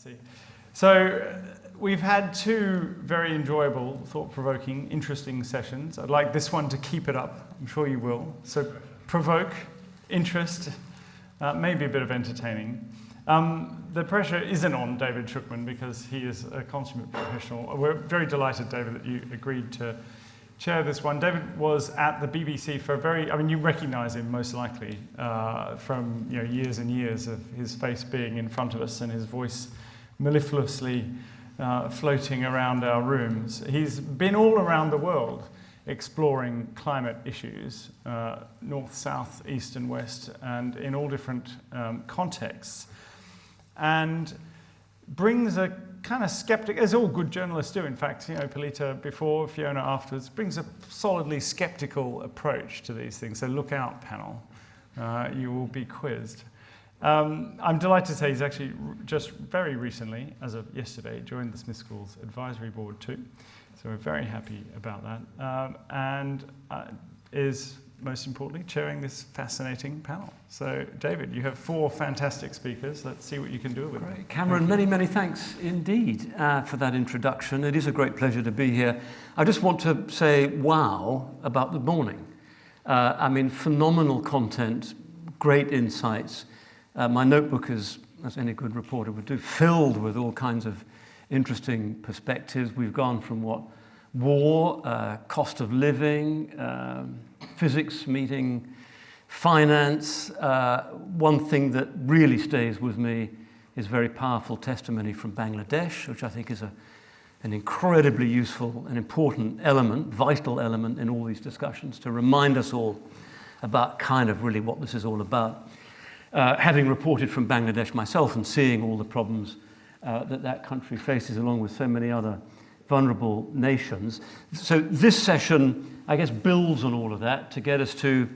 See. So we've had two very enjoyable, thought-provoking, interesting sessions. I'd like this one to keep it up. I'm sure you will. So provoke, interest, maybe a bit of entertaining. The pressure isn't on David Shukman because he is a consummate professional. We're very delighted, David, that you agreed to chair this one. David was at the BBC for you recognize him most likely from years and years of his face being in front of us and his voice mellifluously floating around our rooms. He's been all around the world exploring climate issues, north, south, east and west, and in all different contexts. And brings a kind of skeptic, as all good journalists do, in fact, Polita before, Fiona afterwards, brings a solidly skeptical approach to these things. So look out, panel. You will be quizzed. I'm delighted to say he's actually just very recently, as of yesterday, joined the Smith School's advisory board too. So we're very happy about that. And is, most importantly, chairing this fascinating panel. So, David, you have four fantastic speakers. Let's see what you can do with them. Cameron, many thanks indeed for that introduction. It is a great pleasure to be here. I just want to say wow about the morning. Phenomenal content, great insights. My notebook is, as any good reporter would do, filled with all kinds of interesting perspectives. We've gone from war, cost of living, physics meeting finance. One thing that really stays with me is very powerful testimony from Bangladesh, which I think is an incredibly useful and important element, vital element in all these discussions to remind us all about kind of really what this is all about. Having reported from Bangladesh myself and seeing all the problems that country faces along with so many other vulnerable nations. So this session, I guess, builds on all of that to get us to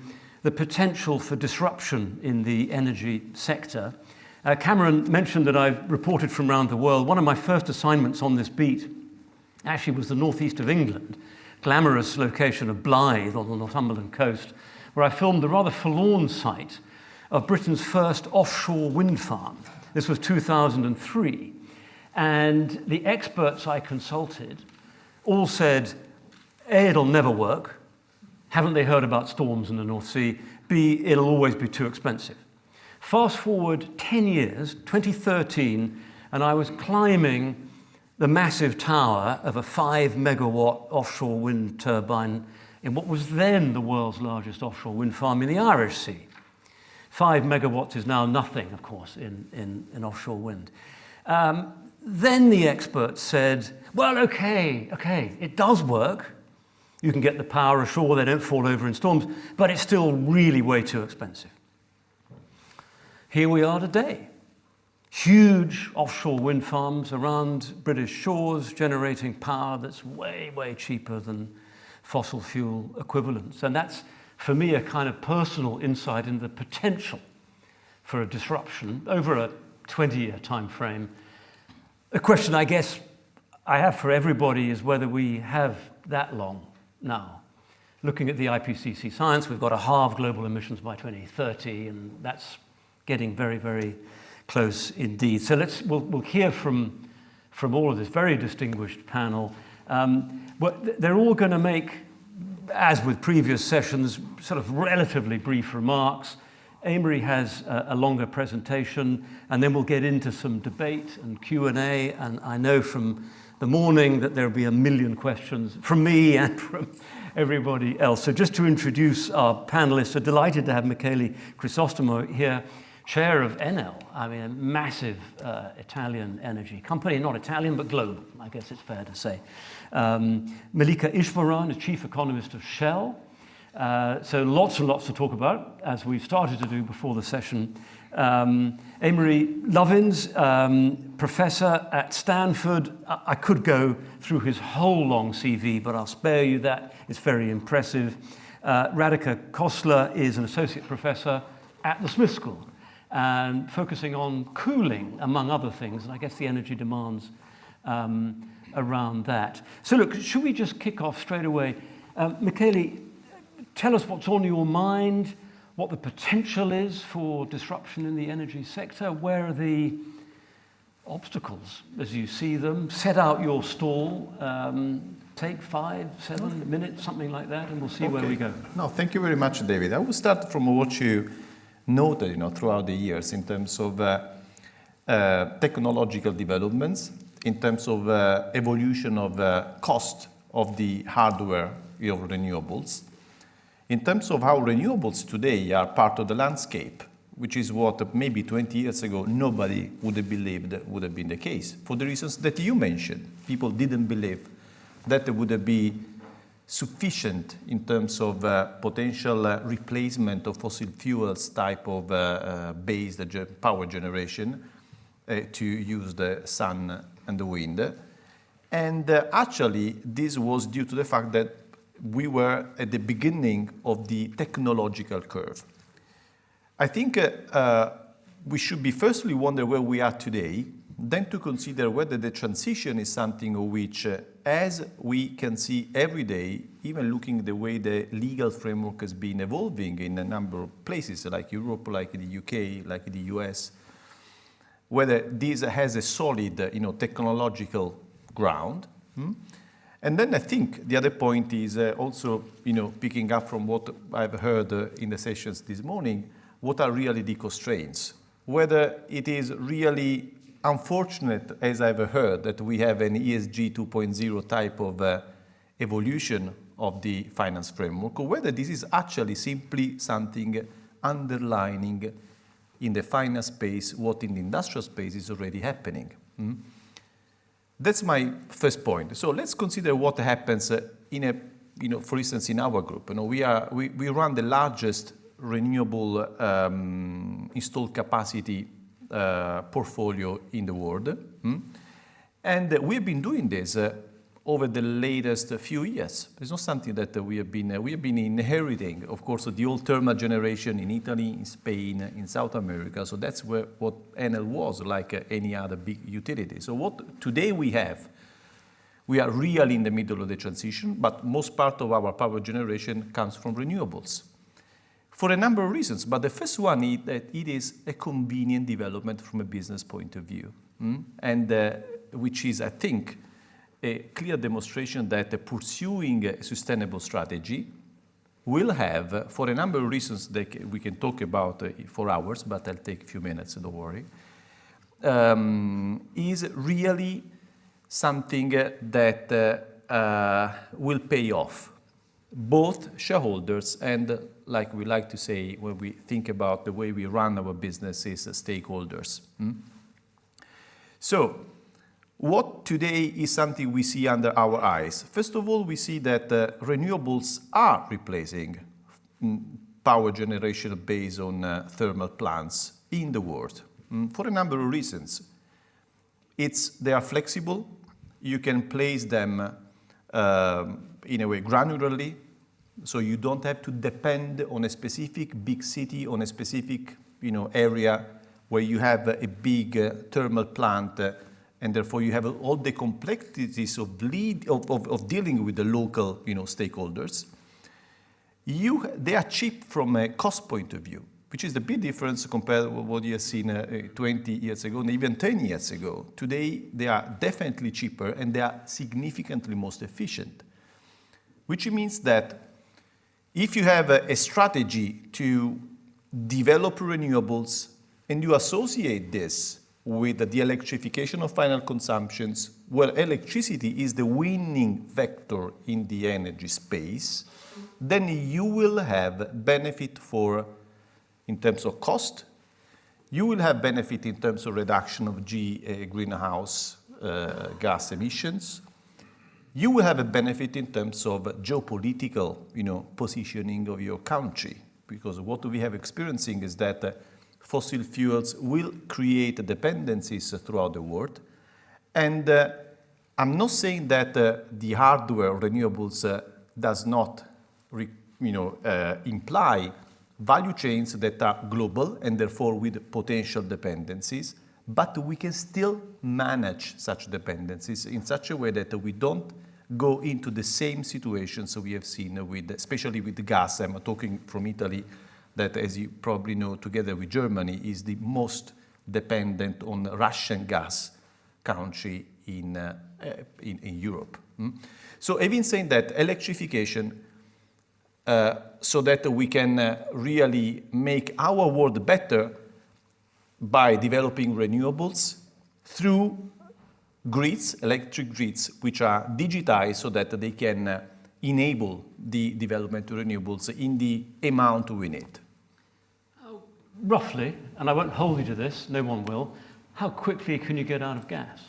the potential for disruption in the energy sector. Cameron mentioned that I've reported from around the world. One of my first assignments on this beat actually was the northeast of England, glamorous location of Blyth on the Northumberland coast, where I filmed the rather forlorn site of Britain's first offshore wind farm. This was 2003. And the experts I consulted all said, A, it'll never work. Haven't they heard about storms in the North Sea? B, it'll always be too expensive. Fast forward 10 years, 2013, and I was climbing the massive tower of a 5-megawatt offshore wind turbine in what was then the world's largest offshore wind farm in the Irish Sea. 5 megawatts is now nothing, of course, in offshore wind. Then the experts said, well, okay, it does work. You can get the power ashore, they don't fall over in storms, but it's still really way too expensive. Here we are today. Huge offshore wind farms around British shores generating power that's way cheaper than fossil fuel equivalents. And that's, for me, a kind of personal insight into the potential for a disruption over a 20-year time frame. The question I guess I have for everybody is whether we have that long now. Looking at the IPCC science, we've got to halve global emissions by 2030, and that's getting very close indeed. So we'll hear from all of this very distinguished panel. But they're all going to make, as with previous sessions, sort of relatively brief remarks. Amory has a longer presentation, and then we'll get into some debate and Q&A, and I know from the morning that there'll be a million questions from me and from everybody else. So just to introduce our panelists, we're delighted to have Michele Crisostomo here, chair of Enel, a massive Italian energy company, not Italian, but global, I guess it's fair to say. Mallika Ishwaran is chief economist of Shell. So lots and lots to talk about, as we started to do before the session. Amory Lovins, professor at Stanford. I could go through his whole long CV, but I'll spare you that. It's very impressive. Radhika Khosla is an associate professor at the Smith School, and focusing on cooling, among other things, and I guess the energy demands around that. So look, should we just kick off straight away? Michele, tell us what's on your mind, what the potential is for disruption in the energy sector, where are the obstacles as you see them. Set out your stall. Take 5, 7 minutes, something like that, and we'll see where we go. No, thank you very much, David. I will start from what you noted, throughout the years in terms of technological developments, in terms of evolution of cost of the hardware of renewables, in terms of how renewables today are part of the landscape, which is what maybe 20 years ago nobody would have believed would have been the case, for the reasons that you mentioned. People didn't believe that there would be sufficient in terms of potential replacement of fossil fuels type of based power generation to use the sun and the wind. And actually, this was due to the fact that we were at the beginning of the technological curve. I think we should be firstly wonder where we are today, then to consider whether the transition is something which, as we can see every day, even looking at the way the legal framework has been evolving in a number of places, like Europe, like the UK, like the US, whether this has a solid, technological ground. And then I think the other point is also, picking up from what I've heard in the sessions this morning, what are really the constraints? Whether it is really unfortunate, as I've heard, that we have an ESG 2.0 type of evolution of the finance framework, or whether this is actually simply something underlining in the finance space what in the industrial space is already happening. That's my first point. So let's consider what happens for instance, in our group. We run the largest renewable installed capacity portfolio in the world. And we've been doing this over the latest few years. It's not something that we have been inheriting, of course, the old thermal generation in Italy, in Spain, in South America. So that's what Enel was, like any other big utility. So what today we are really in the middle of the transition, but most part of our power generation comes from renewables, for a number of reasons. But the first one is that it is a convenient development from a business point of view, and which is, I think, a clear demonstration that pursuing a sustainable strategy will have, for a number of reasons that we can talk about for hours, but I'll take a few minutes, don't worry, is really something that will pay off both shareholders and, like we like to say when we think about the way we run our businesses, stakeholders. So what today is something we see under our eyes? First of all, we see that renewables are replacing power generation based on thermal plants in the world for a number of reasons. They are flexible. You can place them in a way granularly, so you don't have to depend on a specific big city, on a specific area where you have a big thermal plant, and therefore you have all the complexities of dealing with the local stakeholders. They are cheap from a cost point of view, which is the big difference compared with what you have seen 20 years ago and even 10 years ago. Today, they are definitely cheaper and they are significantly most efficient, which means that if you have a strategy to develop renewables and you associate this with the electrification of final consumptions, where electricity is the winning vector in the energy space, then you will have benefit in terms of cost, you will have benefit in terms of reduction of greenhouse gas emissions, you will have a benefit in terms of geopolitical positioning of your country, because what we have experiencing is that fossil fuels will create dependencies throughout the world. And I'm not saying that the hardware renewables does not imply value chains that are global and therefore with potential dependencies, but we can still manage such dependencies in such a way that we don't go into the same situations we have seen especially with gas. I'm talking from Italy, that, as you probably know, together with Germany, is the most dependent on Russian gas country in Europe. So having said that, electrification, so that we can really make our world better by developing renewables through grids, electric grids, which are digitized so that they can enable the development of renewables in the amount we need. Roughly, and I won't hold you to this, no one will, how quickly can you get out of gas?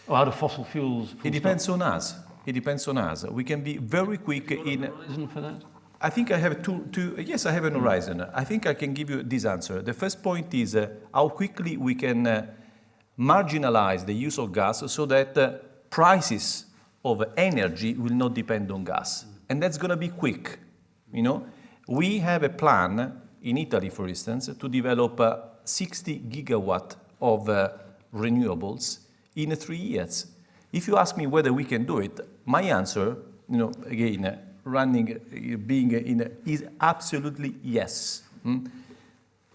Or out of fossil fuels? It depends on us. It depends on us. We can be very quick in... An horizon for that? I think I have yes, I have an horizon. I think I can give you this answer. The first point is how quickly we can marginalize the use of gas so that prices of energy will not depend on gas. And that's going to be quick. You know, we have a plan in Italy, for instance, to develop 60 gigawatt of renewables in 3 years. If you ask me whether we can do it, my answer, you know, again, is absolutely yes.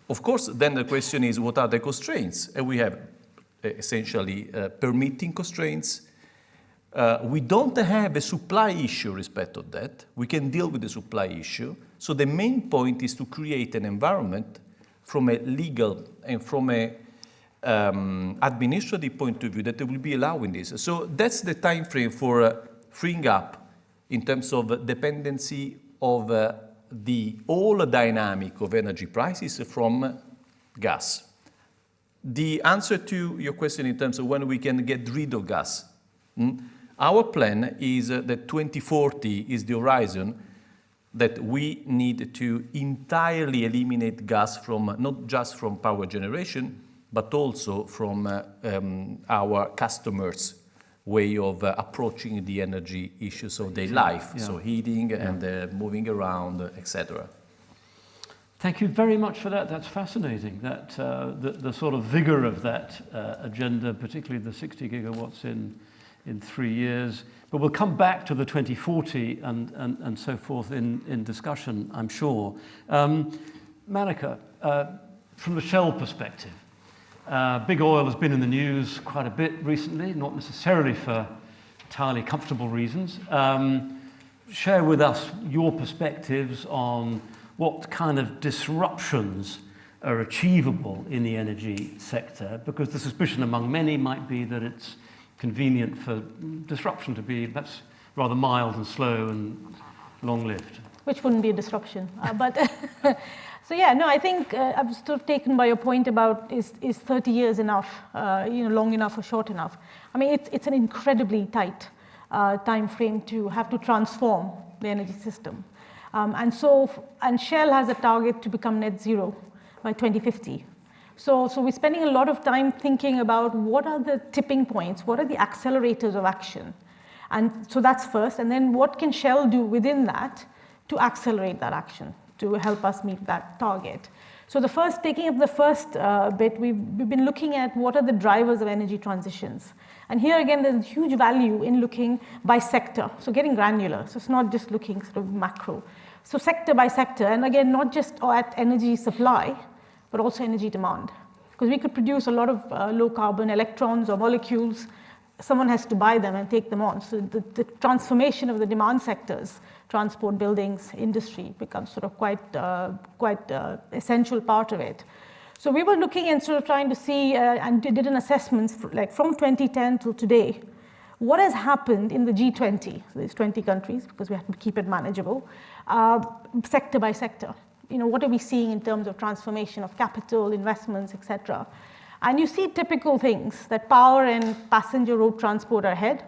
Of course, then the question is, what are the constraints? And we have essentially permitting constraints. We don't have a supply issue respect of that. We can deal with the supply issue. So the main point is to create an environment from a legal and from a administrative point of view that will be allowing this. So that's the time frame for freeing up in terms of dependency of the whole dynamic of energy prices from gas. The answer to your question in terms of when we can get rid of gas, our plan is that 2040 is the horizon that we need to entirely eliminate gas from, not just from power generation, but also from our customers' way of approaching the energy issues of their life, so heating and moving around, etc. Thank you very much for that. That's fascinating, that the sort of vigor of that agenda, particularly the 60 gigawatts in 3 years. But we'll come back to the 2040 and so forth in discussion, I'm sure. Mallika, from the Shell perspective, big oil has been in the news quite a bit recently, not necessarily for entirely comfortable reasons. Share with us your perspectives on what kind of disruptions are achievable in the energy sector, because the suspicion among many might be that it's convenient for disruption to be perhaps rather mild and slow and long-lived. Which wouldn't be a disruption. So yeah, no, I think I'm sort of taken by your point about is 30 years enough, long enough or short enough. I mean, it's an incredibly tight time frame to have to transform the energy system. And Shell has a target to become net zero by 2050. So we're spending a lot of time thinking about what are the tipping points, what are the accelerators of action. And so that's first, and then what can Shell do within that to accelerate that action, to help us meet that target. So taking up the first bit, we've been looking at what are the drivers of energy transitions. And here again, there's huge value in looking by sector, so getting granular. So it's not just looking sort of macro. So sector by sector, and again, not just at energy supply, but also energy demand. Because we could produce a lot of low carbon electrons or molecules. Someone has to buy them and take them on. So the transformation of the demand sectors, transport, buildings, industry, becomes sort of quite essential part of it. So we were looking and sort of trying to see and did an assessment like from 2010 till today, what has happened in the G20, so there's 20 countries because we have to keep it manageable, sector by sector. What are we seeing in terms of transformation of capital, investments, etc. And you see typical things that power and passenger road transport are ahead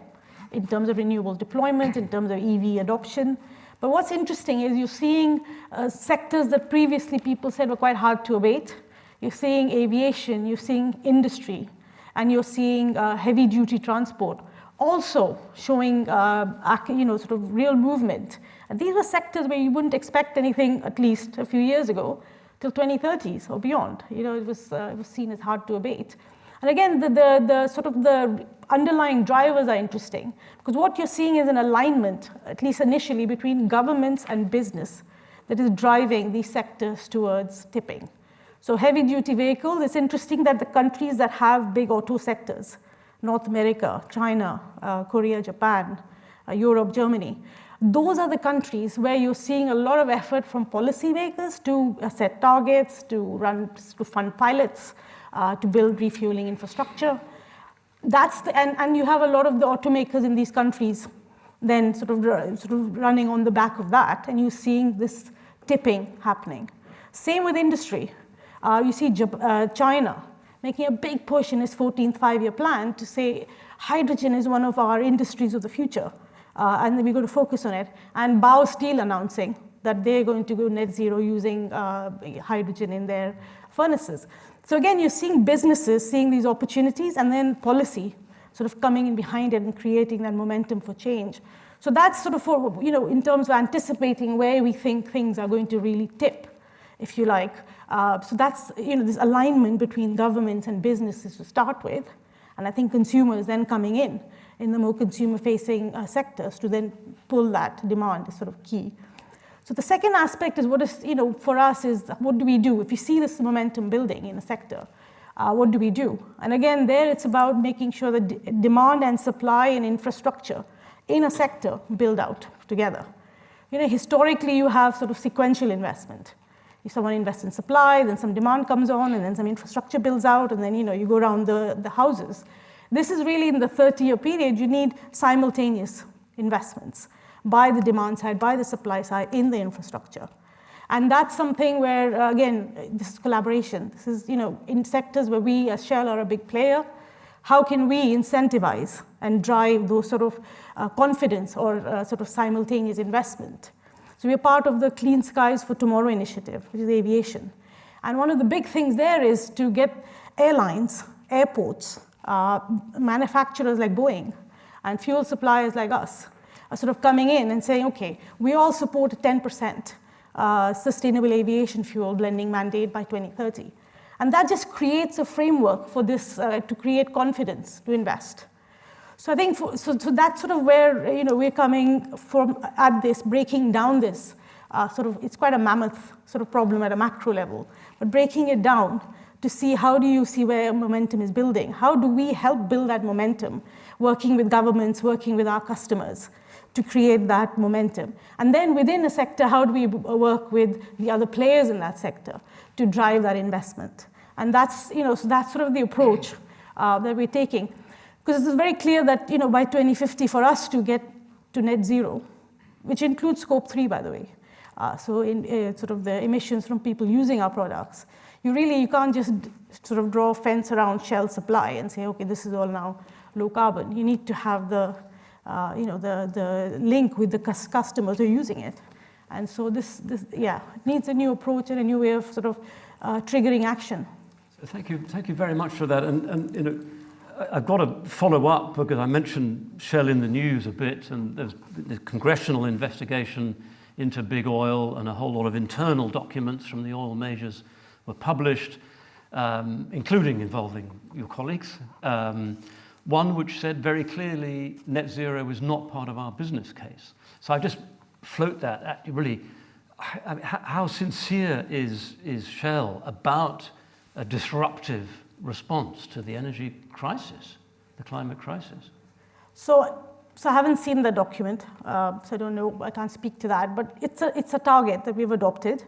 in terms of renewable deployment, in terms of EV adoption. But what's interesting is you're seeing sectors that previously people said were quite hard to abate. You're seeing aviation, you're seeing industry, and you're seeing heavy-duty transport also showing sort of real movement. And these were sectors where you wouldn't expect anything, at least a few years ago, till 2030s or beyond. It was seen as hard to abate. And again, the sort of the underlying drivers are interesting, because what you're seeing is an alignment, at least initially, between governments and business that is driving these sectors towards tipping. So heavy-duty vehicles, it's interesting that the countries that have big auto sectors North America, China, Korea, Japan, Europe, Germany. Those are the countries where you're seeing a lot of effort from policymakers to set targets, to fund pilots, to build refueling infrastructure. And you have a lot of the automakers in these countries then sort of running on the back of that, and you're seeing this tipping happening. Same with industry. You see China making a big push in its 14th five-year plan to say hydrogen is one of our industries of the future. And then we're going to focus on it. And Bao Steel announcing that they're going to go net zero using hydrogen in their furnaces. So again, you're seeing businesses seeing these opportunities, and then policy sort of coming in behind it and creating that momentum for change. So that's sort of for, in terms of anticipating where we think things are going to really tip, if you like. So that's, this alignment between governments and businesses to start with. And I think consumers then coming in the more consumer-facing sectors to then pull that demand is sort of key. So the second aspect is what is, for us is what do we do? If you see this momentum building in a sector, what do we do? And again, there it's about making sure that demand and supply and infrastructure in a sector build out together. Historically, you have sort of sequential investment. If someone invests in supply, then some demand comes on, and then some infrastructure builds out, and then you go around the houses. This is really in the 30-year period, you need simultaneous investments by the demand side, by the supply side in the infrastructure. And that's something where, again, this is collaboration. This is, in sectors where we as Shell are a big player, how can we incentivize and drive those sort of confidence or sort of simultaneous investment? So we're part of the Clean Skies for Tomorrow initiative, which is aviation. And one of the big things there is to get airlines, airports, manufacturers like Boeing, and fuel suppliers like us are sort of coming in and saying, okay, we all support a 10% sustainable aviation fuel blending mandate by 2030. And that just creates a framework for this to create confidence to invest. So I think, so that's sort of where we're coming from at this, breaking down this it's quite a mammoth sort of problem at a macro level, but breaking it down to see how do you see where momentum is building? How do we help build that momentum, working with governments, working with our customers to create that momentum? And then within a sector, how do we work with the other players in that sector to drive that investment? And that's, so that's sort of the approach that we're taking. Because it's very clear that, by 2050 for us to get to net zero, which includes scope 3, by the way, so in sort of the emissions from people using our products, you can't just sort of draw a fence around Shell supply and say, okay, this is all now low carbon. You need to have the link with the customers who are using it. And so this it needs a new approach and a new way of sort of triggering action. Thank you very much for that. And I've got to follow up because I mentioned Shell in the news a bit, and there's the congressional investigation into big oil, and a whole lot of internal documents from the oil majors were published, including involving your colleagues. One which said very clearly net zero was not part of our business case. So I just float that at you really. How sincere is Shell about a disruptive response to the energy crisis, the climate crisis? So I haven't seen the document, so I don't know, I can't speak to that, but it's a target that we've adopted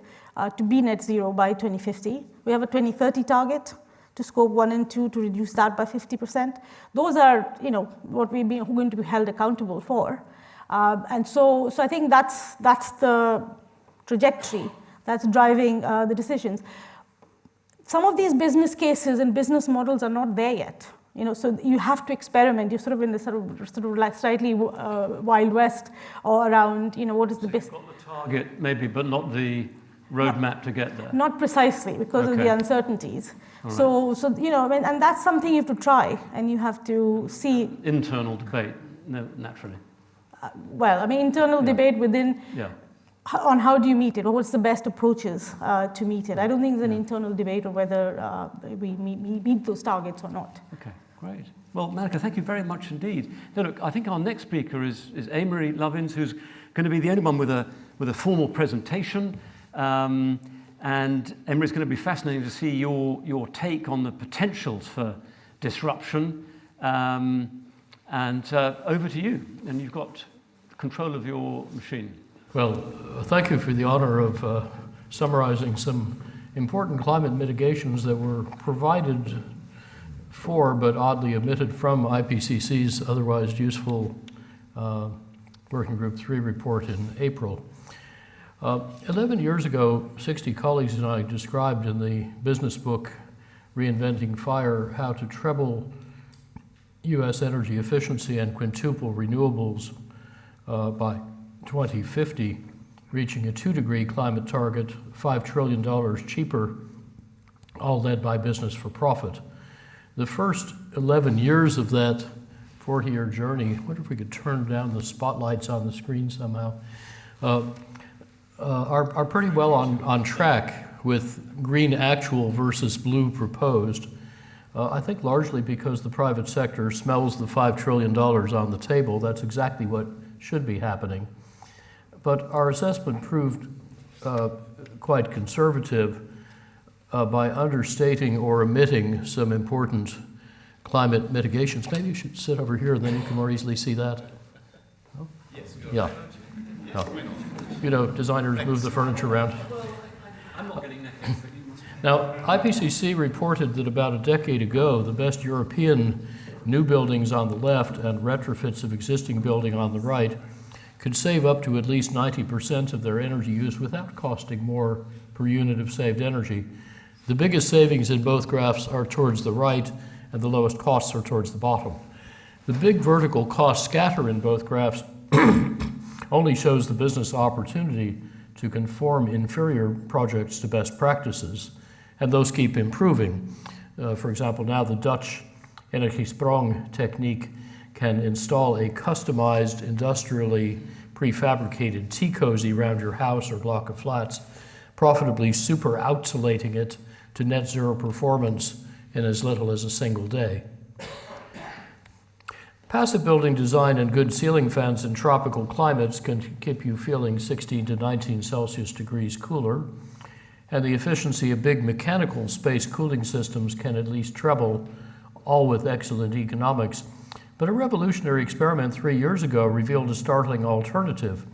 to be net zero by 2050. We have a 2030 target to scope 1 and 2 to reduce that by 50%. Those are, what we're going to be held accountable for. And so I think that's the trajectory that's driving the decisions. Some of these business cases and business models are not there yet. So you have to experiment. You're sort of in this sort of like slightly Wild West or around, what is the business. You've got the target maybe, but not the roadmap to get there. Not precisely because of the uncertainties. Right. So and that's something you have to try, and you have to see. Internal debate, naturally. Internal debate within. Yeah. On how do you meet it, or what's the best approaches to meet it. I don't think there's an internal debate of whether we meet those targets or not. Okay, great. Well, Mallika, thank you very much indeed. Now, look, I think our next speaker is Amory Lovins, who's going to be the only one with a formal presentation. And Emery's going to be fascinating to see your take on the potentials for disruption And over to you, and you've got control of your machine. Well, thank you for the honor of summarizing some important climate mitigations that were provided for but oddly omitted from IPCC's otherwise useful Working Group 3 report in April. 11 years ago, 60 colleagues and I described in the business book Reinventing Fire how to treble U.S. energy efficiency and quintuple renewables by 2050, reaching a 2-degree climate target, $5 trillion cheaper, all led by business for profit. The first 11 years of that 40-year journey, I wonder if we could turn down the spotlights on the screen somehow, are pretty well on track with green actual versus blue proposed. I think largely because the private sector smells the $5 trillion on the table. That's exactly what should be happening. But our assessment proved quite conservative by understating or omitting some important climate mitigations. Maybe you should sit over here, then you can more easily see that. No? Yes. Yeah. No. You know, designers move the furniture around. I'm not getting that. Now, IPCC reported that about a decade ago, the best European new buildings on the left and retrofits of existing building on the right could save up to at least 90% of their energy use without costing more per unit of saved energy. The biggest savings in both graphs are towards the right, and the lowest costs are towards the bottom. The big vertical cost scatter in both graphs only shows the business opportunity to conform inferior projects to best practices, and those keep improving. For example, now the Dutch Energiesprong technique can install a customized, industrially prefabricated tea cozy around your house or block of flats, profitably super outsulating it to net zero performance in as little as a single day. Passive building design and good ceiling fans in tropical climates can keep you feeling 16 to 19 Celsius degrees cooler, and the efficiency of big mechanical space cooling systems can at least treble, all with excellent economics. But a revolutionary experiment 3 years ago revealed a startling alternative.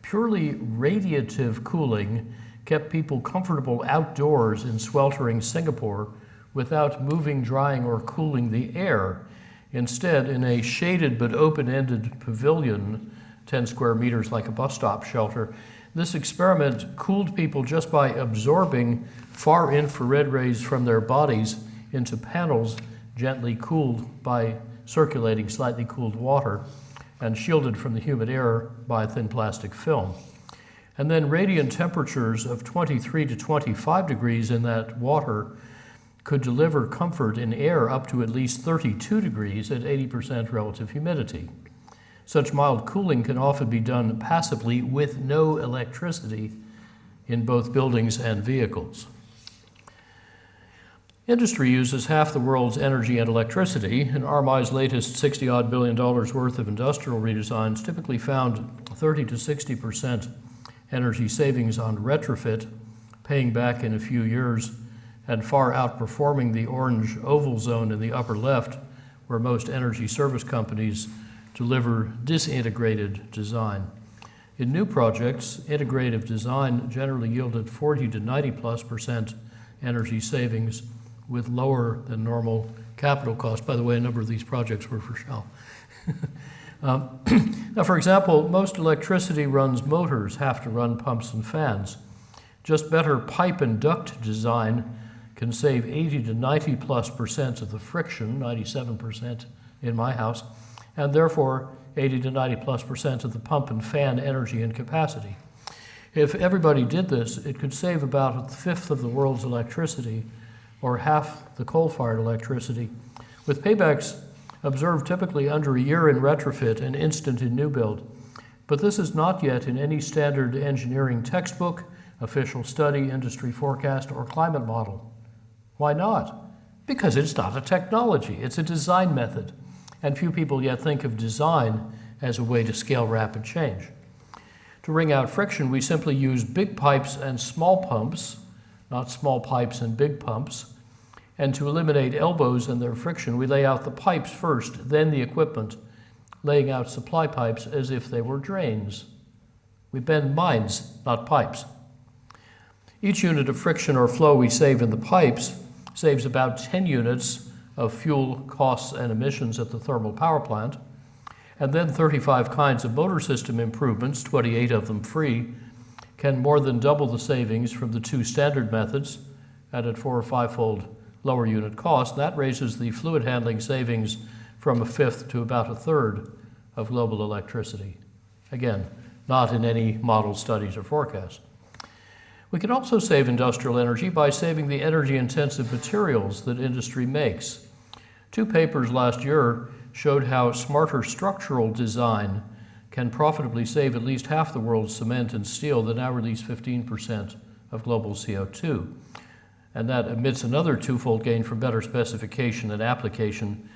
Purely radiative cooling kept people comfortable outdoors in sweltering Singapore without moving, drying, or cooling the air. Instead, in a shaded but open-ended pavilion, 10 square meters like a bus stop shelter, this experiment cooled people just by absorbing far infrared rays from their bodies into panels gently cooled by circulating slightly cooled water and shielded from the humid air by a thin plastic film. And then radiant temperatures of 23 to 25 degrees in that water could deliver comfort in air up to at least 32 degrees at 80% relative humidity. Such mild cooling can often be done passively with no electricity in both buildings and vehicles. Industry uses half the world's energy and electricity, and RMI's latest $60-odd billion worth of industrial redesigns typically found 30 to 60% energy savings on retrofit, paying back in a few years, and far outperforming the orange oval zone in the upper left, where most energy service companies deliver disintegrated design. In new projects, integrative design generally yielded 40 to 90+% energy savings with lower than normal capital costs. By the way, a number of these projects were for Shell. Now, for example, most electricity runs motors have to run pumps and fans. Just better pipe and duct design can save 80 to 90+% of the friction, 97% in my house, and therefore 80 to 90+% of the pump and fan energy and capacity. If everybody did this, it could save about a fifth of the world's electricity, or half the coal-fired electricity, with paybacks observed typically under a year in retrofit and instant in new build. But this is not yet in any standard engineering textbook, official study, industry forecast, or climate model. Why not? Because it's not a technology, it's a design method, and few people yet think of design as a way to scale rapid change. To wring out friction, we simply use big pipes and small pumps, not small pipes and big pumps, And to eliminate elbows and their friction, we lay out the pipes first, then the equipment, laying out supply pipes as if they were drains. We bend minds, not pipes. Each unit of friction or flow we save in the pipes saves about 10 units of fuel costs and emissions at the thermal power plant, and then 35 kinds of motor system improvements, 28 of them free, can more than double the savings from the two standard methods, and at 4 or 5-fold lower unit cost. That raises the fluid handling savings from a fifth to about a third of global electricity. Again, not in any model studies or forecasts. We can also save industrial energy by saving the energy-intensive materials that industry makes. 2 papers last year showed how smarter structural design can profitably save at least half the world's cement and steel that now release 15% of global CO2. And that emits another 2-fold gain from better specification and application,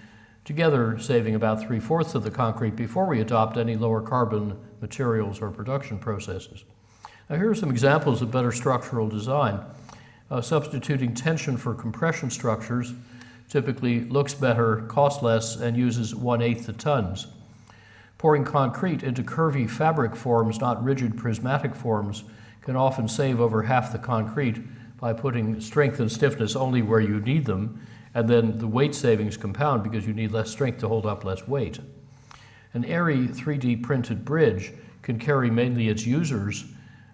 together saving about 3/4 of the concrete before we adopt any lower carbon materials or production processes. Now here are some examples of better structural design. Substituting tension for compression structures typically looks better, costs less, and uses 1/8 the tons. Pouring concrete into curvy fabric forms, not rigid prismatic forms, can often save over half the concrete by putting strength and stiffness only where you need them, and then the weight savings compound because you need less strength to hold up less weight. An airy 3D printed bridge can carry mainly its users,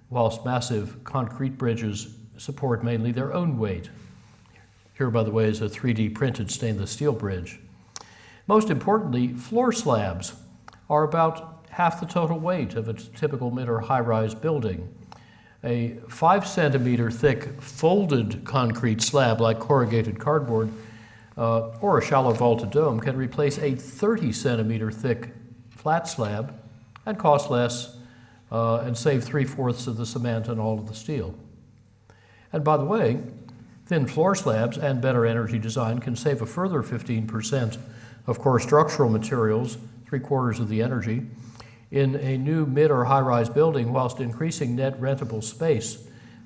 whilst massive concrete bridges support mainly their own weight. Here, by the way, is a 3D printed stainless steel bridge. Most importantly, floor slabs are about half the total weight of a typical mid or high-rise building. A 5-centimeter thick folded concrete slab like corrugated cardboard or a shallow vaulted dome can replace a 30-centimeter thick flat slab and cost less and save 3/4 of the cement and all of the steel. And by the way, thin floor slabs and better energy design can save a further 15% of core structural materials, 3/4 of the energy, in a new mid or high-rise building whilst increasing net rentable space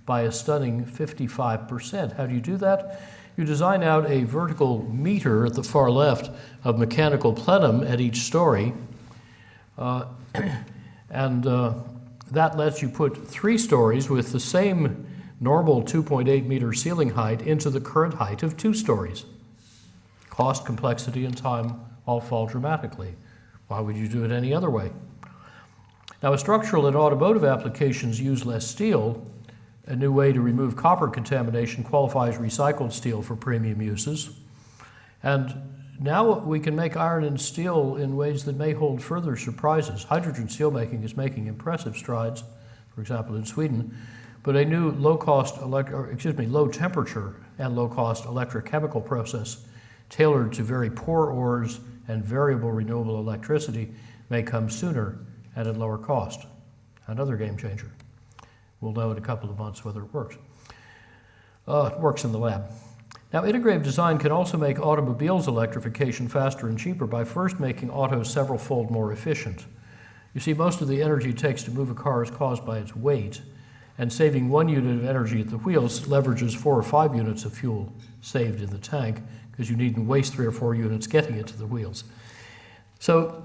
by a stunning 55%. How do you do that? You design out a vertical meter at the far left of mechanical plenum at each story, and that lets you put 3 stories with the same normal 2.8 meter ceiling height into the current height of 2 stories. Cost, complexity, and time all fall dramatically. Why would you do it any other way? Now, as structural and automotive applications use less steel, a new way to remove copper contamination qualifies recycled steel for premium uses. And now we can make iron and steel in ways that may hold further surprises. Hydrogen steelmaking is making impressive strides, for example, in Sweden, but a new low temperature and low-cost electrochemical process tailored to very poor ores and variable renewable electricity may come sooner and at lower cost. Another game changer. We'll know in a couple of months whether it works. It works in the lab. Now, integrative design can also make automobiles electrification faster and cheaper by first making autos several-fold more efficient. You see, most of the energy it takes to move a car is caused by its weight, and saving 1 unit of energy at the wheels leverages 4 or 5 units of fuel saved in the tank, because you needn't waste 3 or 4 units getting it to the wheels. So,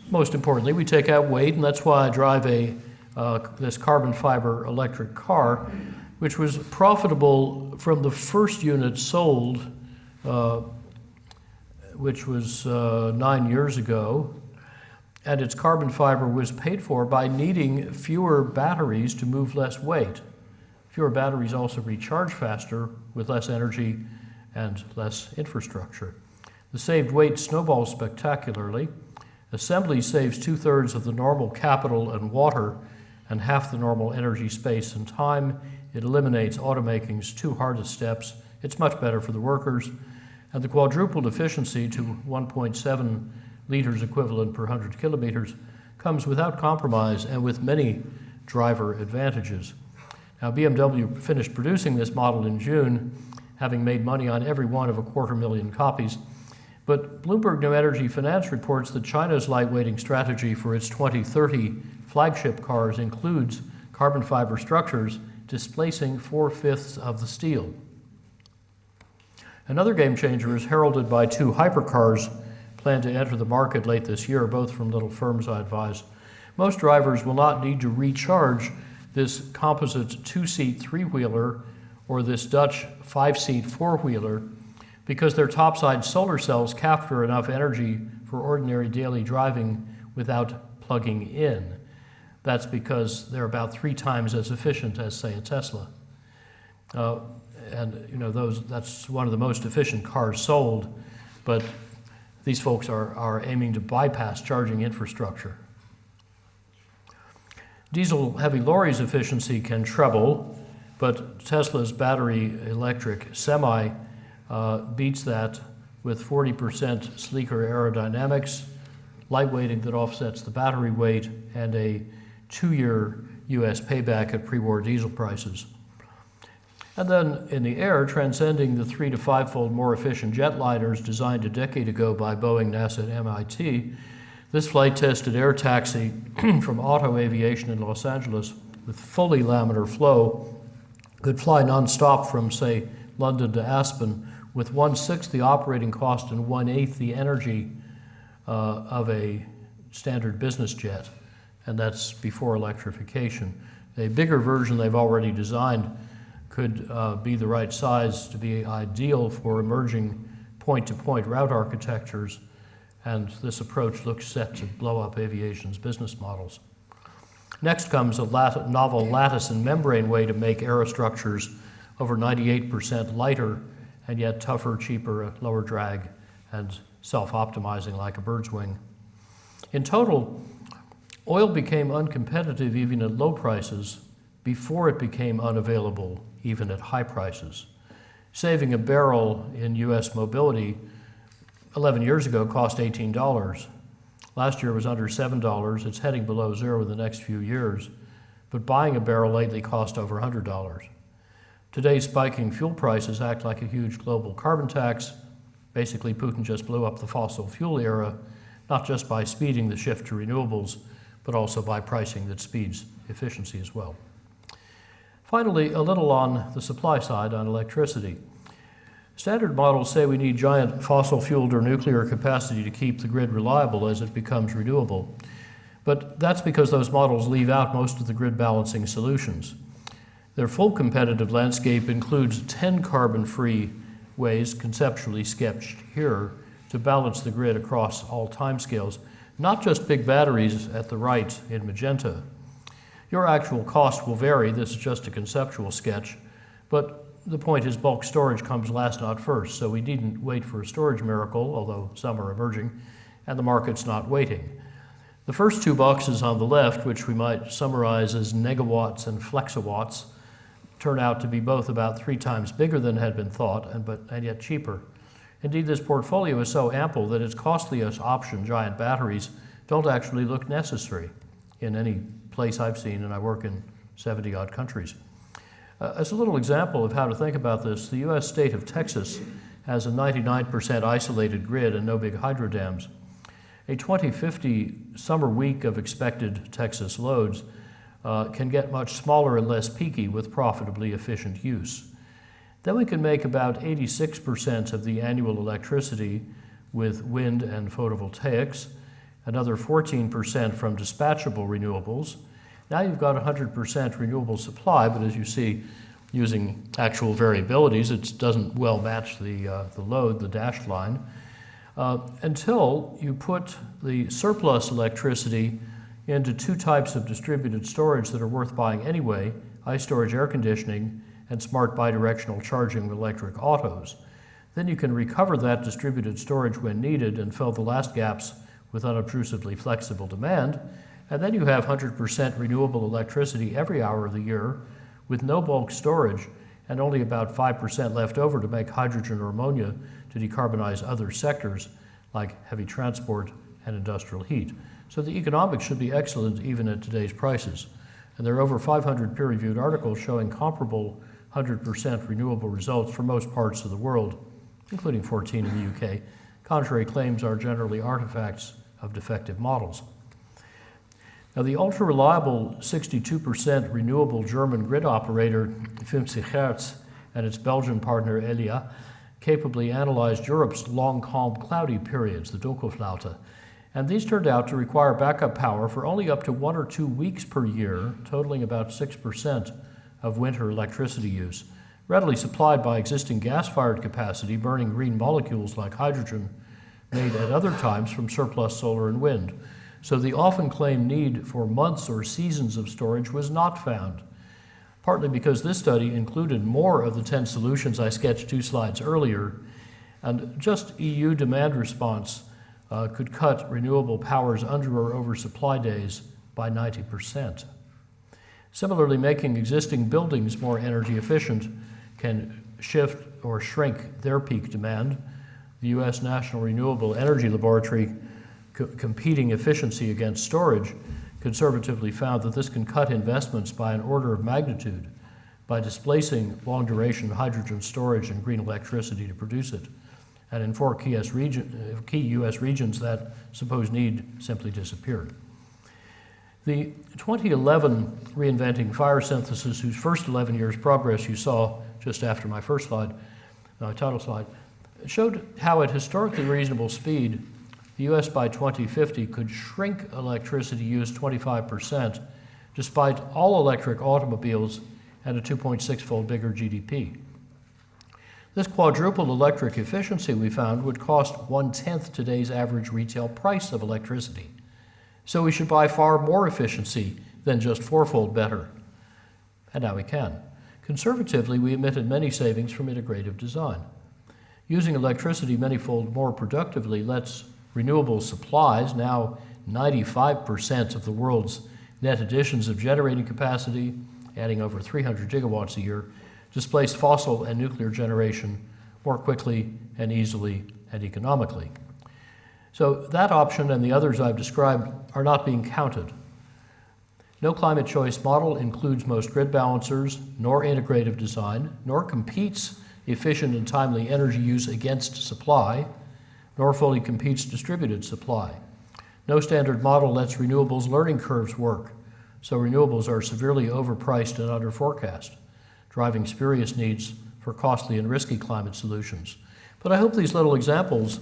most importantly, we take out weight, and that's why I drive this carbon fiber electric car, which was profitable from the first unit sold, which was 9 years ago, and its carbon fiber was paid for by needing fewer batteries to move less weight. Fewer batteries also recharge faster with less energy and less infrastructure. The saved weight snowballs spectacularly. Assembly saves 2/3 of the normal capital and water and half the normal energy, space, and time. It eliminates automaking's 2 hardest steps. It's much better for the workers. And the quadrupled efficiency to 1.7 liters equivalent per 100 kilometers comes without compromise and with many driver advantages. Now, BMW finished producing this model in June, having made money on every one of 250,000 copies. But Bloomberg New Energy Finance reports that China's lightweighting strategy for its 2030 flagship cars includes carbon fiber structures displacing 4/5 of the steel. Another game changer is heralded by 2 hypercars planned to enter the market late this year, both from little firms I advise. Most drivers will not need to recharge this composite 2-seat 3-wheeler or this Dutch 5-seat 4-wheeler because their topside solar cells capture enough energy for ordinary daily driving without plugging in. That's because they're about 3 times as efficient as, say, a Tesla. And you know, that's one of the most efficient cars sold, but these folks are aiming to bypass charging infrastructure. Diesel heavy lorries efficiency can treble, but Tesla's battery electric semi beats that with 40% sleeker aerodynamics, lightweighting that offsets the battery weight, and a 2-year US payback at pre-war diesel prices. And then in the air, transcending the 3- to 5-fold more efficient jetliners designed a decade ago by Boeing, NASA, and MIT, this flight-tested air taxi from Auto Aviation in Los Angeles with fully laminar flow could fly nonstop from, say, London to Aspen with 1/6 the operating cost and 1/8 the energy of a standard business jet, and that's before electrification. A bigger version they've already designed could be the right size to be ideal for emerging point-to-point route architectures, and this approach looks set to blow up aviation's business models. Next comes a novel lattice and membrane way to make aerostructures over 98% lighter and yet tougher, cheaper, lower drag, and self-optimizing like a bird's wing. In total, oil became uncompetitive even at low prices before it became unavailable even at high prices. Saving a barrel in US mobility 11 years ago cost $18. Last year was under $7. It's heading below zero in the next few years, but buying a barrel lately cost over $100. Today's spiking fuel prices act like a huge global carbon tax. Basically, Putin just blew up the fossil fuel era, not just by speeding the shift to renewables, but also by pricing that speeds efficiency as well. Finally, a little on the supply side on electricity. Standard models say we need giant fossil-fueled or nuclear capacity to keep the grid reliable as it becomes renewable. But that's because those models leave out most of the grid balancing solutions. Their full competitive landscape includes 10 carbon-free ways, conceptually sketched here, to balance the grid across all timescales, not just big batteries at the right in magenta. Your actual cost will vary. This is just a conceptual sketch, but the point is bulk storage comes last, not first, so we needn't wait for a storage miracle, although some are emerging, and the market's not waiting. The first 2 boxes on the left, which we might summarize as negawatts and flexawatts, turn out to be both about 3 times bigger than had been thought, and yet cheaper. Indeed, this portfolio is so ample that its costliest option, giant batteries, don't actually look necessary in any place I've seen, and I work in 70-odd countries. As a little example of how to think about this, the US state of Texas has a 99% isolated grid and no big hydro dams. A 2050 summer week of expected Texas loads can get much smaller and less peaky with profitably efficient use. Then we can make about 86% of the annual electricity with wind and photovoltaics, another 14% from dispatchable renewables. Now you've got 100% renewable supply, but as you see, using actual variabilities, it doesn't well match the load, the dashed line, until you put the surplus electricity into 2 types of distributed storage that are worth buying anyway, ice storage air conditioning and smart bidirectional charging with electric autos. Then you can recover that distributed storage when needed and fill the last gaps with unobtrusively flexible demand. And then you have 100% renewable electricity every hour of the year with no bulk storage and only about 5% left over to make hydrogen or ammonia to decarbonize other sectors like heavy transport and industrial heat. So the economics should be excellent even at today's prices. And there are over 500 peer-reviewed articles showing comparable 100% renewable results for most parts of the world, including 14 in the UK. Contrary claims are generally artifacts of defective models. Now, the ultra-reliable 62% renewable German grid operator 50 Hertz and its Belgian partner Elia capably analyzed Europe's long, calm, cloudy periods, the Dunkelflaute. And these turned out to require backup power for only up to 1 or 2 weeks per year, totaling about 6% of winter electricity use, readily supplied by existing gas-fired capacity burning green molecules like hydrogen made at other times from surplus solar and wind. So the often claimed need for months or seasons of storage was not found, partly because this study included more of the 10 solutions I sketched 2 slides earlier, and just EU demand response could cut renewable power's under or oversupply days by 90%. Similarly, making existing buildings more energy efficient can shift or shrink their peak demand. The U.S. National Renewable Energy Laboratory, competing efficiency against storage, conservatively found that this can cut investments by an order of magnitude by displacing long-duration hydrogen storage and green electricity to produce it. And in 4 key U.S. regions, that supposed need simply disappeared. The 2011 Reinventing Fire Synthesis, whose first 11 years progress you saw just after my first slide, title slide, showed how at historically reasonable speed, the U.S. by 2050 could shrink electricity use 25%, despite all electric automobiles and a 2.6-fold bigger GDP. This quadrupled electric efficiency, we found, would cost 1/10 today's average retail price of electricity. So we should buy far more efficiency than just 4-fold better. And now we can. Conservatively, we emitted many savings from integrative design. Using electricity many-fold more productively lets renewable supplies, now 95% of the world's net additions of generating capacity, adding over 300 gigawatts a year, displace fossil and nuclear generation more quickly and easily and economically. So that option and the others I've described are not being counted. No climate choice model includes most grid balancers, nor integrative design, nor competes efficient and timely energy use against supply, nor fully competes distributed supply. No standard model lets renewables learning curves work, so renewables are severely overpriced and under forecast, driving spurious needs for costly and risky climate solutions. But I hope these little examples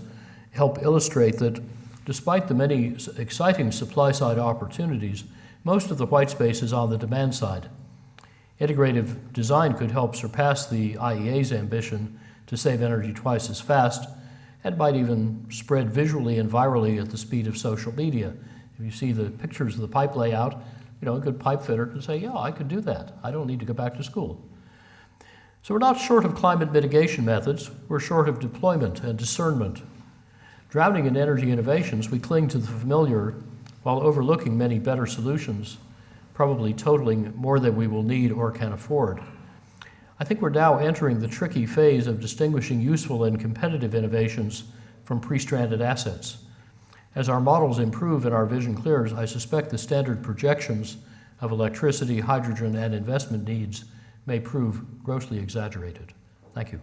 help illustrate that despite the many exciting supply-side opportunities, most of the white space is on the demand side. Integrative design could help surpass the IEA's ambition to save energy twice as fast, and might even spread visually and virally at the speed of social media. If you see the pictures of the pipe layout, a good pipe fitter can say, yeah, I could do that. I don't need to go back to school. So we're not short of climate mitigation methods, we're short of deployment and discernment. Drowning in energy innovations, we cling to the familiar while overlooking many better solutions, probably totaling more than we will need or can afford. I think we're now entering the tricky phase of distinguishing useful and competitive innovations from pre-stranded assets. As our models improve and our vision clears, I suspect the standard projections of electricity, hydrogen, and investment needs may prove grossly exaggerated. Thank you.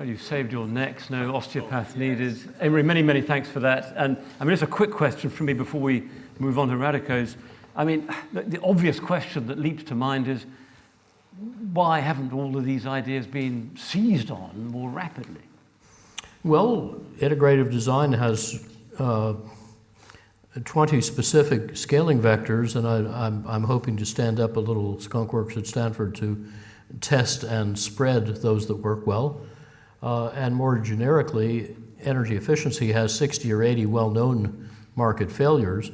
You've saved your necks, no osteopath needed. Emery, many, many thanks for that. And just a quick question from me before we move on to Radhika's. The obvious question that leaps to mind is, why haven't all of these ideas been seized on more rapidly? Well, integrative design has 20 specific scaling vectors, and I'm hoping to stand up a little skunkworks at Stanford to test and spread those that work well. And more generically, energy efficiency has 60 or 80 well-known market failures,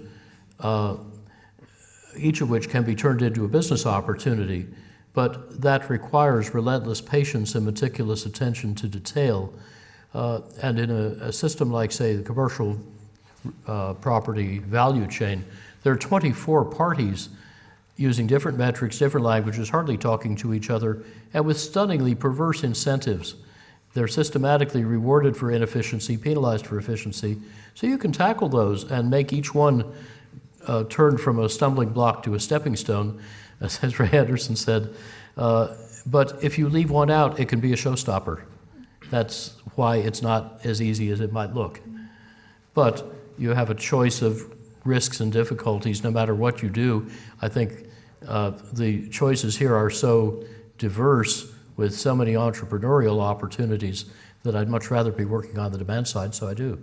each of which can be turned into a business opportunity, but that requires relentless patience and meticulous attention to detail. And in a system like, say, the commercial property value chain, there are 24 parties using different metrics, different languages, hardly talking to each other, and with stunningly perverse incentives. They're systematically rewarded for inefficiency, penalized for efficiency. So you can tackle those and make each one turn from a stumbling block to a stepping stone, as Ray Anderson said. But if you leave one out, it can be a showstopper. That's why it's not as easy as it might look. But you have a choice of risks and difficulties no matter what you do. I think the choices here are so diverse with so many entrepreneurial opportunities that I'd much rather be working on the demand side, so I do.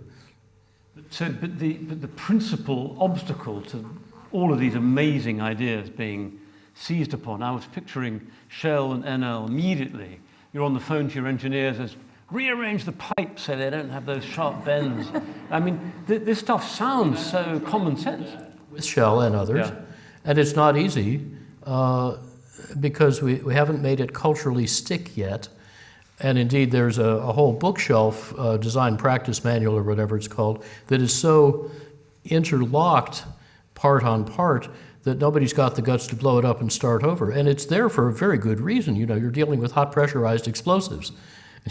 But the principal obstacle to all of these amazing ideas being seized upon, I was picturing Shell and Enel immediately. You're on the phone to your engineers, as rearrange the pipes so they don't have those sharp bends. I mean, this stuff sounds so common sense. With Shell and others. Yeah. And it's not easy because we haven't made it culturally stick yet. And indeed, there's a whole bookshelf, design practice manual or whatever it's called, that is so interlocked part on part that nobody's got the guts to blow it up and start over. And it's there for a very good reason. You know, you're dealing with hot pressurized explosives.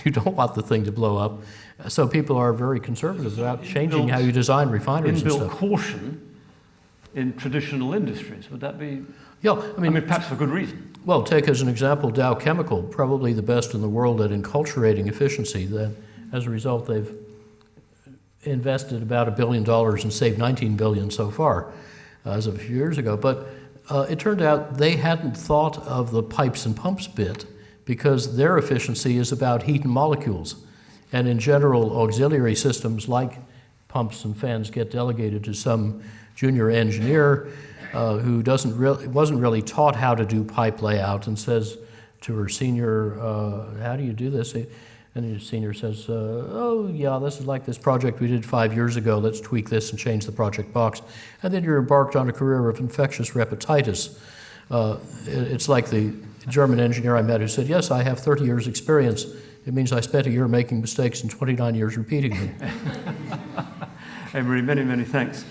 You don't want the thing to blow up. So people are very conservative about changing how you design refineries and Inbuilt stuff. caution in traditional industries, would that be? Yeah, I mean perhaps for good reason. Well, take as an example Dow Chemical, probably the best in the world at enculturating efficiency. That, as a result, they've invested about $1 billion and saved $19 billion so far, as of a few years ago. But it turned out they hadn't thought of the pipes and pumps bit because their efficiency is about heat and molecules. And in general, auxiliary systems like pumps and fans get delegated to some junior engineer who wasn't really taught how to do pipe layout and says to her senior, how do you do this? And the senior says, oh yeah, this is like this project we did 5 years ago. Let's tweak this and change the project box. And then you're embarked on a career of infectious repetitis. It's like the German engineer I met who said, yes, I have 30 years experience. It means I spent a year making mistakes and 29 years repeating them. Emery, many, many thanks.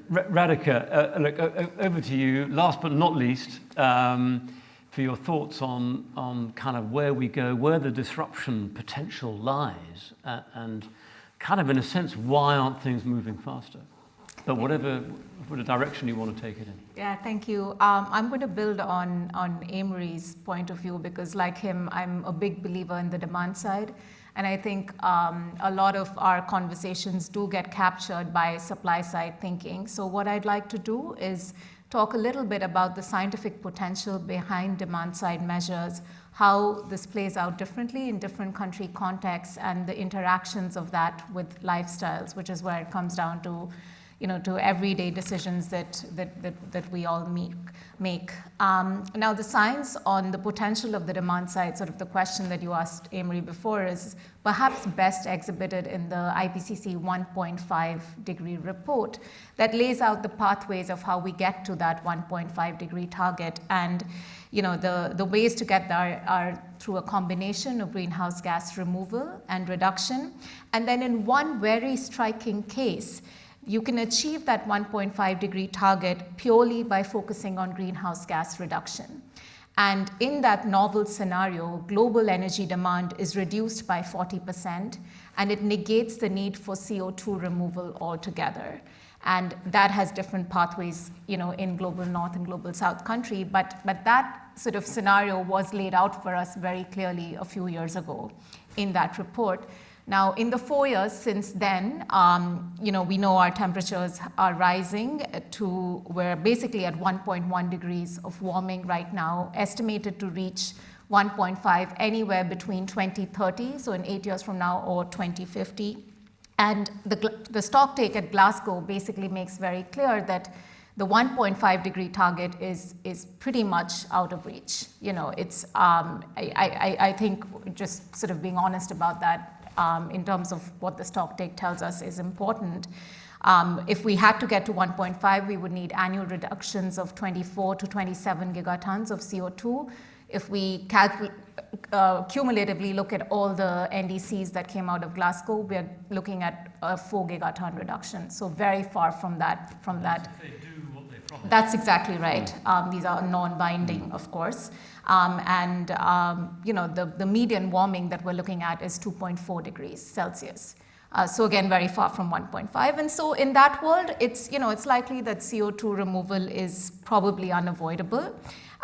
Radhika, look, over to you. Last but not least, for your thoughts on kind of where we go, where the disruption potential lies, and kind of in a sense, why aren't things moving faster? But whatever direction you want to take it in. Yeah, thank you. I'm going to build on Amory's point of view because, like him, I'm a big believer in the demand side. And I think a lot of our conversations do get captured by supply side thinking. So what I'd like to do is talk a little bit about the scientific potential behind demand side measures, how this plays out differently in different country contexts, and the interactions of that with lifestyles, which is where it comes down to, to everyday decisions that we all make. Now, the science on the potential of the demand side, sort of the question that you asked Amory before, is perhaps best exhibited in the IPCC 1.5 degree report that lays out the pathways of how we get to that 1.5 degree target. And the ways to get there are through a combination of greenhouse gas removal and reduction. And then in one very striking case, you can achieve that 1.5 degree target purely by focusing on greenhouse gas reduction. And in that novel scenario, global energy demand is reduced by 40%, and it negates the need for CO2 removal altogether. And that has different pathways, in global north and global south country, but that sort of scenario was laid out for us very clearly a few years ago in that report. Now, in the 4 years since then, we know our temperatures are rising to we're basically at 1.1 degrees of warming right now, estimated to reach 1.5 anywhere between 2030, so in 8 years from now, or 2050. And the stocktake at Glasgow basically makes very clear that the 1.5 degree target is pretty much out of reach. I think just sort of being honest about that, in terms of what the stocktake tells us is important. If we had to get to 1.5, we would need annual reductions of 24 to 27 gigatons of CO2. If we cumulatively look at all the NDCs that came out of Glasgow, we're looking at a 4 gigaton reduction. So very far from that. If they do what they promise. That's exactly right. These are non-binding, of course. The median warming that we're looking at is 2.4 degrees Celsius. So again, very far from 1.5. And so in that world, it's likely that CO2 removal is probably unavoidable,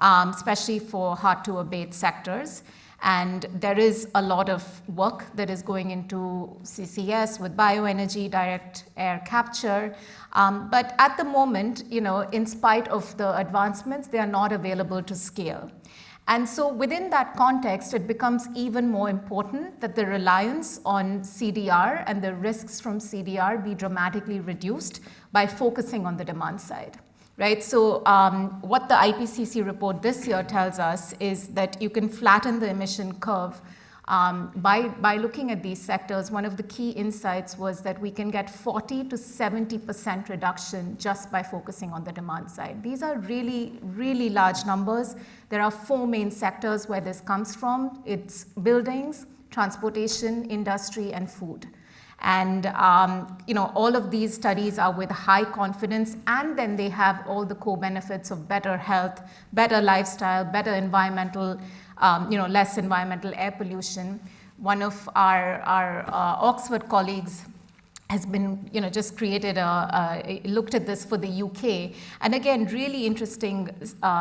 especially for hard to abate sectors. And there is a lot of work that is going into CCS with bioenergy, direct air capture. But at the moment, in spite of the advancements, they are not available to scale. And so within that context, it becomes even more important that the reliance on CDR and the risks from CDR be dramatically reduced by focusing on the demand side. Right, so what the IPCC report this year tells us is that you can flatten the emission curve by looking at these sectors. One of the key insights was that we can get 40 to 70% reduction just by focusing on the demand side. These are really, really large numbers. There are 4 main sectors where this comes from. It's buildings, transportation, industry, and food. And all of these studies are with high confidence, and then they have all the co-benefits of better health, better lifestyle, better environmental, less environmental air pollution. One of our Oxford colleagues has been, just created looked at this for the UK. And again, really interesting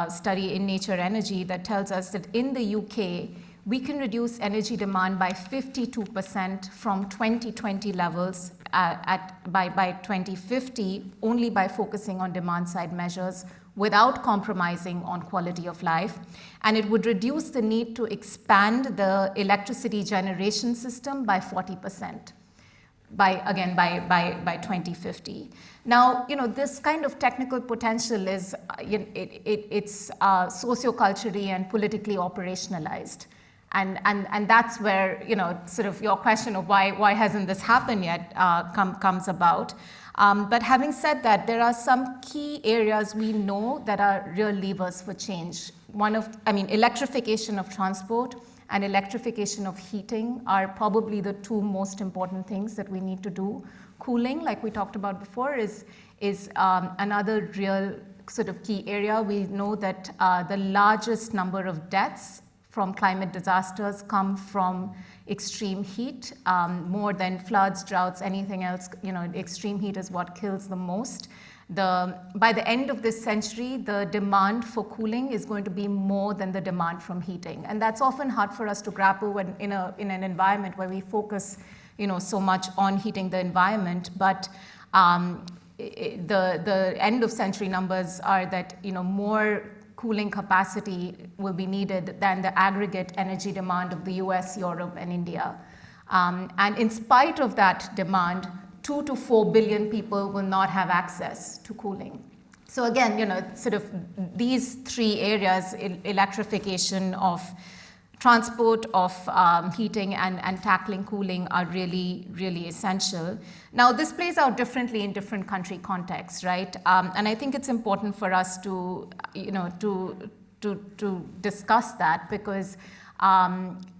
study in Nature Energy that tells us that in the UK, we can reduce energy demand by 52% from 2020 levels by 2050 only by focusing on demand side measures without compromising on quality of life. And it would reduce the need to expand the electricity generation system by 40%. By 2050. Now, this kind of technical potential is, it's socioculturally and politically operationalized. And that's where, sort of your question of why hasn't this happened yet comes about. But having said that, there are some key areas we know that are real levers for change. Electrification of transport and electrification of heating are probably the 2 most important things that we need to do. Cooling, like we talked about before, is another real sort of key area. We know that the largest number of deaths from climate disasters come from extreme heat, more than floods, droughts, anything else. Extreme heat is what kills the most. By the end of this century, the demand for cooling is going to be more than the demand from heating. And that's often hard for us to grapple when in an environment where we focus so much on heating the environment. But the end of century numbers are that more cooling capacity will be needed than the aggregate energy demand of the US, Europe, and India. And in spite of that demand, 2 to 4 billion people will not have access to cooling. So again, sort of these 3 areas, electrification of transport, of heating, and tackling cooling are really, really essential. Now, this plays out differently in different country contexts, right? And I think it's important for us to discuss that, because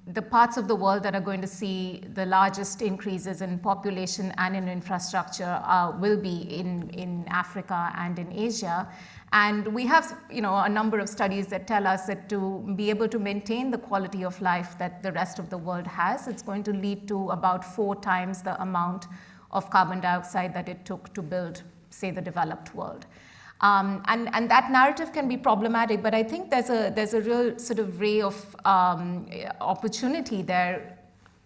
the parts of the world that are going to see the largest increases in population and in infrastructure will be in Africa and in Asia. And we have, a number of studies that tell us that to be able to maintain the quality of life that the rest of the world has, it's going to lead to about 4 times the amount of carbon dioxide that it took to build, say, the developed world. And that narrative can be problematic, but I think there's a real sort of ray of opportunity there,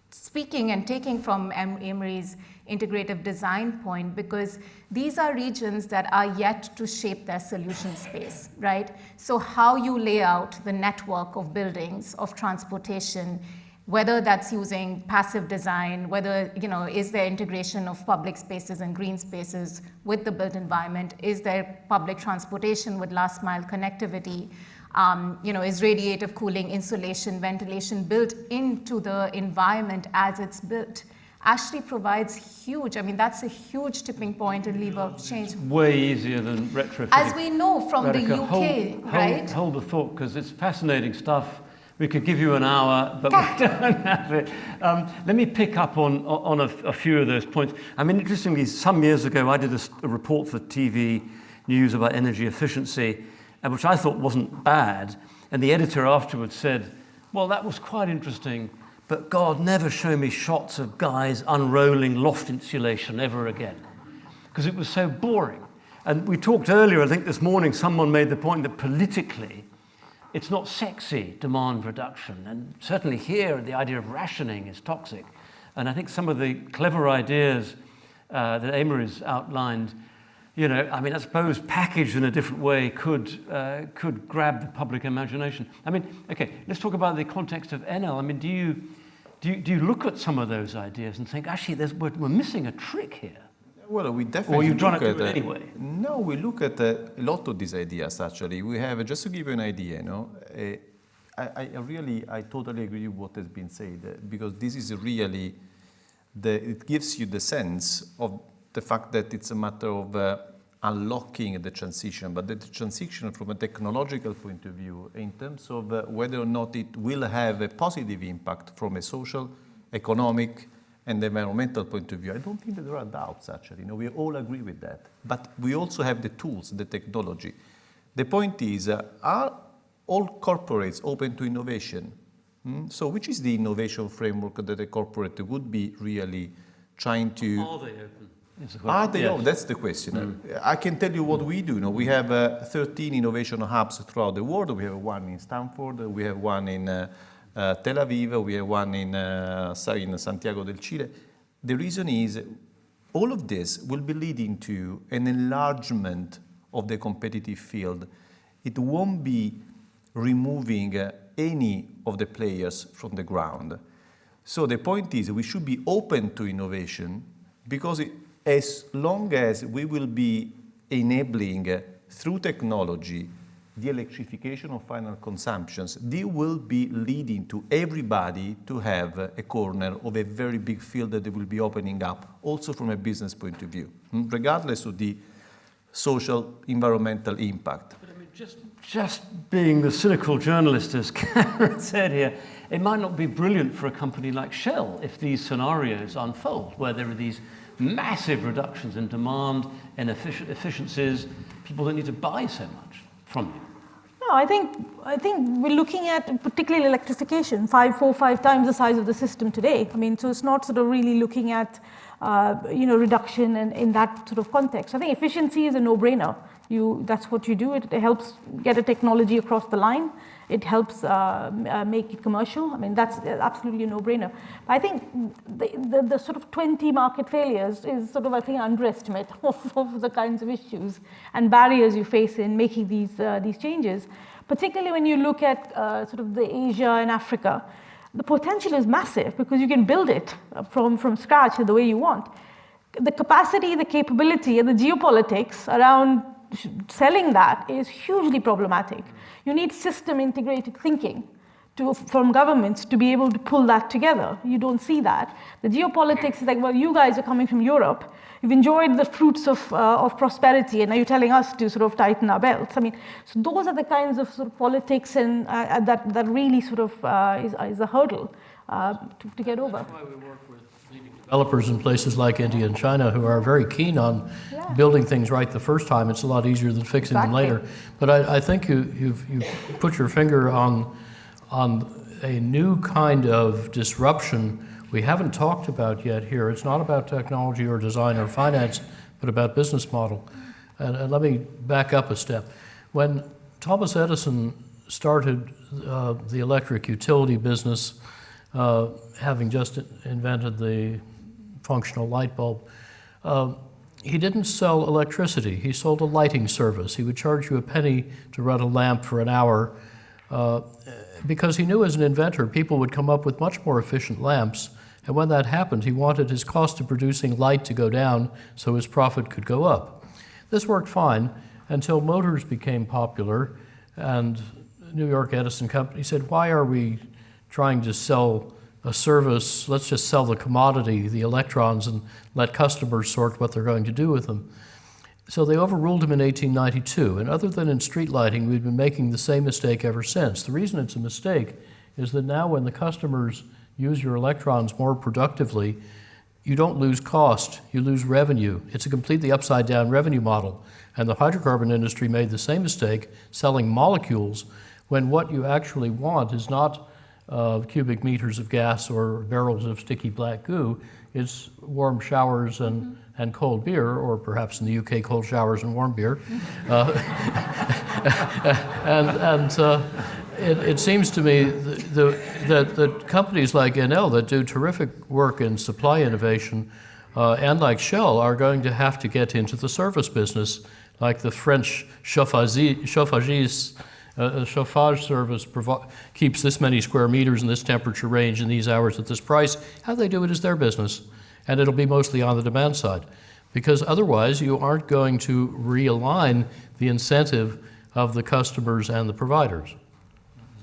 speaking and taking from Amory's integrative design point, because these are regions that are yet to shape their solution space, right? So how you lay out the network of buildings, of transportation, whether that's using passive design, whether, is there integration of public spaces and green spaces with the built environment? Is there public transportation with last mile connectivity? Is radiative cooling, insulation, ventilation built into the environment as it's built? Actually provides huge, that's a huge tipping point and lever of change. Way easier than retrofitting. As we know from Radhika, the UK, right? Hold the thought, because it's fascinating stuff. We could give you an hour, but we don't have it. Let me pick up on a few of those points. Interestingly, some years ago, I did a report for TV News about energy efficiency, which I thought wasn't bad. And the editor afterwards said, well, that was quite interesting, but God, never show me shots of guys unrolling loft insulation ever again, because it was so boring. And we talked earlier, I think this morning, someone made the point that politically, it's not sexy, demand reduction. And certainly here, the idea of rationing is toxic. And I think some of the clever ideas that Amory's outlined, you know, I mean, I suppose packaged in a different way could grab the public imagination. I mean, okay, let's talk about the context of Enel. I mean, do you look at some of those ideas and think, actually, we're missing a trick here? Well, we definitely. Or you've done it anyway? No, we look at a lot of these ideas, actually. We have, just to give you an idea, I totally agree with what has been said, because this is really, it gives you the sense of the fact that it's a matter of unlocking the transition, but the transition from a technological point of view, in terms of whether or not it will have a positive impact from a social, economic, and environmental point of view, I don't think that there are doubts, actually. We all agree with that. But we also have the tools, the technology. The point is, are all corporates open to innovation? So which is the innovation framework that a corporate would be really trying to... Are they open? Are they yes. open? That's the question. I can tell you what we do. We have 13 innovation hubs throughout the world. We have one in Stanford. We have one in... Tel Aviv, we have one in Santiago del Chile. The reason is all of this will be leading to an enlargement of the competitive field. It won't be removing any of the players from the ground. So the point is we should be open to innovation, because as long as we will be enabling through technology the electrification of final consumptions, they will be leading to everybody to have a corner of a very big field that they will be opening up, also from a business point of view, regardless of the social, environmental impact. But I mean, just being the cynical journalist, as Karen said here, it might not be brilliant for a company like Shell if these scenarios unfold, where there are these massive reductions in demand and efficiencies. People don't need to buy so much from you. No, I think we're looking at particularly electrification, 4-5 times the size of the system today. I mean, so it's not sort of really looking at reduction in that sort of context. I think efficiency is a no-brainer. That's what you do. It helps get a technology across the line. It helps make it commercial. I mean, that's absolutely a no-brainer. I think the sort of 20 market failures is sort of, I think, an underestimate of the kinds of issues and barriers you face in making these changes. Particularly when you look at sort of the Asia and Africa, the potential is massive because you can build it from scratch the way you want. The capacity, the capability, and the geopolitics around selling that is hugely problematic. You need system integrated thinking from governments to be able to pull that together. You don't see that. The geopolitics is like, well, you guys are coming from Europe. You've enjoyed the fruits of prosperity, and now you're telling us to sort of tighten our belts. I mean, so those are the kinds of sort of politics and that really sort of is a hurdle to get over. That's why we work with leading developers in places like India and China who are very keen on building things right the first time. It's a lot easier than fixing them later. But I think you've put your finger on a new kind of disruption we haven't talked about yet here. It's not about technology or design or finance, but about business model. And let me back up a step. When Thomas Edison started the electric utility business, having just invented the functional light bulb, he didn't sell electricity. He sold a lighting service. He would charge you a penny to run a lamp for an hour, because he knew as an inventor people would come up with much more efficient lamps, and when that happened he wanted his cost of producing light to go down so his profit could go up. This worked fine until motors became popular, and New York Edison Company said, why are we trying to sell a service? Let's just sell the commodity, the electrons, and let customers sort what they're going to do with them. So they overruled him in 1892, and other than in street lighting, we've been making the same mistake ever since. The reason it's a mistake is that now when the customers use your electrons more productively, you don't lose cost, you lose revenue. It's a completely upside down revenue model. And the hydrocarbon industry made the same mistake selling molecules when what you actually want is not cubic meters of gas or barrels of sticky black goo. It's warm showers and cold beer, or perhaps in the UK, cold showers and warm beer. It seems to me that companies like Enel that do terrific work in supply innovation and like Shell are going to have to get into the service business, like the French chauffage service keeps this many square meters in this temperature range in these hours at this price. How they do it is their business, and it'll be mostly on the demand side, because otherwise you aren't going to realign the incentive of the customers and the providers.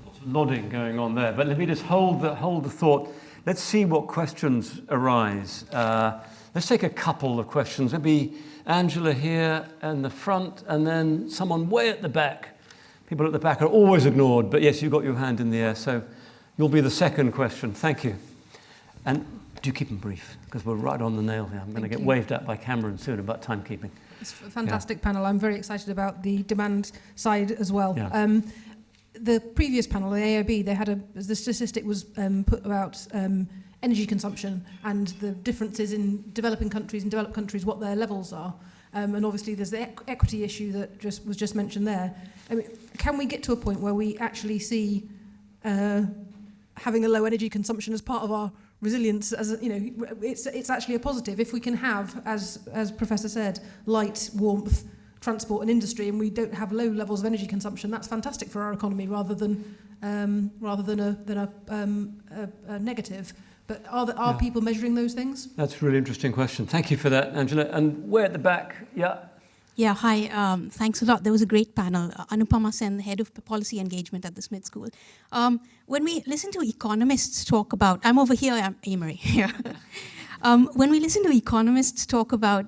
Lots of nodding going on there, but let me just hold the thought. Let's see what questions arise. Let's take a couple of questions. Maybe Angela here in the front, and then someone way at the back. People at the back are always ignored, but yes, you got your hand in the air, so you'll be the second question. Thank you. And do keep them brief, because we're right on the nail here. I'm going to get waved at by Cameron soon about timekeeping. It's a fantastic panel. I'm very excited about the demand side as well. Yeah. The previous panel, the AIB, they had the statistic was put about energy consumption and the differences in developing countries and developed countries, what their levels are. And obviously there's the equity issue that was just mentioned there. I mean, can we get to a point where we actually see having a low energy consumption as part of our resilience, as it's actually a positive if we can have, as Professor said, light, warmth, transport and industry, and we don't have low levels of energy consumption. That's fantastic for our economy rather than a negative. But are people measuring those things? That's a really interesting question. Thank you for that, Angela. And way at the back, yeah. Yeah, hi. Thanks a lot. There was a great panel. Anupama Sen, head of policy engagement at the Smith School. When we listen to economists talk about, I'm over here, I'm Amory. When we listen to economists talk about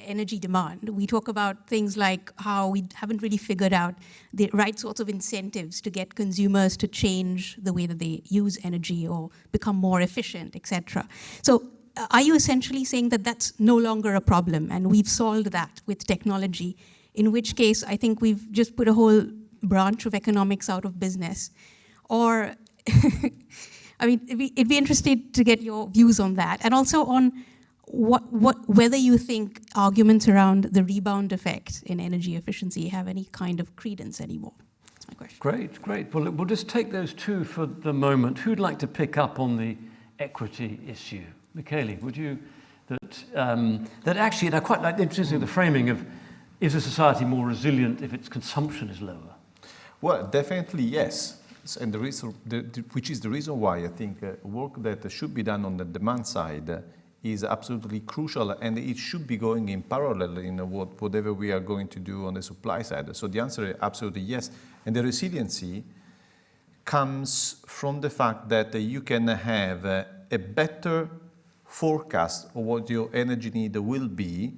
energy demand, we talk about things like how we haven't really figured out the right sorts of incentives to get consumers to change the way that they use energy or become more efficient, etc. So are you essentially saying that that's no longer a problem and we've solved that with technology, in which case I think we've just put a whole branch of economics out of business? Or, I mean, it'd be interesting to get your views on that, and also on whether you think arguments around the rebound effect in energy efficiency have any kind of credence anymore. That's my question. Great. Well, we'll just take those two for the moment. Who'd like to pick up on the equity issue? Michele, would you, that actually, and I quite like interesting the framing of, is a society more resilient if its consumption is lower? Well, definitely yes. And which is the reason why I think work that should be done on the demand side is absolutely crucial, and it should be going in parallel in whatever we are going to do on the supply side. So the answer is absolutely yes. And the resiliency comes from the fact that you can have a better forecast of what your energy need will be,